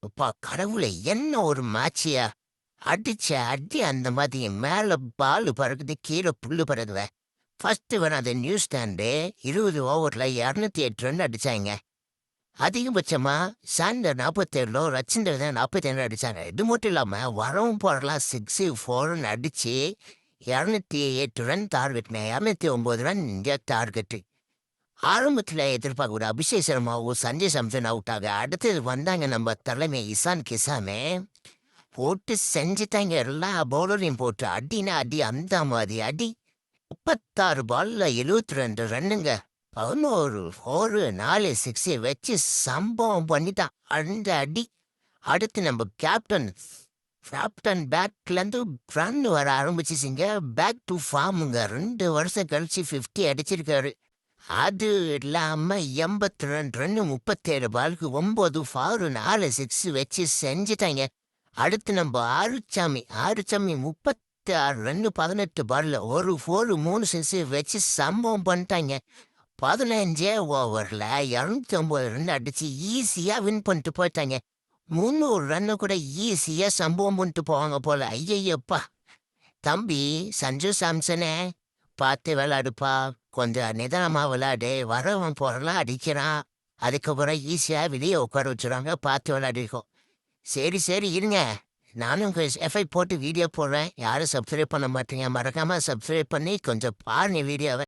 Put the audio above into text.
அப்பா கடவுளே! என்ன ஒரு மேட்ச்சியா! அடிச்ச அடி அந்த மாதிரி மேல பாலு பறக்குது, கீழ புல்லு பறக்குதே. ஃபர்ஸ்ட் அது நியூசிலாந்து 20 ஓவர்ல 208 ரன் அடிச்சாய்ங்க. அதிகபட்சமா சாண்டர் 47 ரச்சிந்தர் தான் 42 அடிச்சாங்க. இது மட்டும் இல்லாம வரவும் போறலாம் 6, 4ன்னு அடிச்சு 208 ரன் டார்கெட்ங்க. 209 ரன் இங்க டார்கெட்டு. ஆரம்பத்துல எதிர்பார்க்கக்கூட அபிஷேக் சர்மாவும், சஞ்சய் சாம்சன் அவுட் ஆக. அடுத்தது வந்தாங்க நம்ம தலைமை இசான் கிசானு. போட்டு செஞ்சுட்டாங்க எல்லா பவுலரையும் போட்டு. அடின்னா அடி அந்த மாதிரி அடி. 36 பால்ல 72 ரன்னுங்க. 11 4 4 6 வச்சு சம்பவம் பண்ணிட்டான். அந்த அடி. அடுத்து நம்ம கேப்டன் கேப்டன் பேட்லேருந்து ரன் வர ஆரம்பிச்சிச்சிங்க. Back to ஃபார்முங்க. 2 வருஷம் கழிச்சு 50 அடிச்சிருக்காரு. அது இல்லாம 82 ரன்னு 37 பாலுக்கு 9 ஃபாரு 4 6 வச்சு செஞ்சுட்டாங்க. அடுத்து நம்ம ஆறுச்சாமி 36 ரன்னு 18 பால்ல 1 4 3 6 வச்சு சம்பவம் பண்ணிட்டாங்க. 15 ஓவர்ல 209 ரன் அடிச்சு ஈஸியா வின் பண்ணிட்டு போயிட்டாங்க. 300 ரன்னு கூட ஈஸியா சம்பவம் பண்ணிட்டு போவாங்க போல. ஐயையப்பா! தம்பி சஞ்சு சாம்சனே பார்த்து விளையாடுப்பா. கொஞ்சம் நிதானமா விளையாடு. வரவன் போறலாம் அடிக்கிறான். அதுக்கப்புறம் ஈஸியா வெளியே உட்கார வச்சுருவாங்க. பார்த்து விளையாடிக்கோ. சரி சரி இருங்க. நானும் எஃப்ஐ போட்டு வீடியோ போடுறேன். யாரும் சப்ஸ்கிரைப் பண்ண மாட்டீங்க. மறக்காம சப்ஸ்கிரைப் பண்ணி கொஞ்சம் பாருங்க வீடியோவை.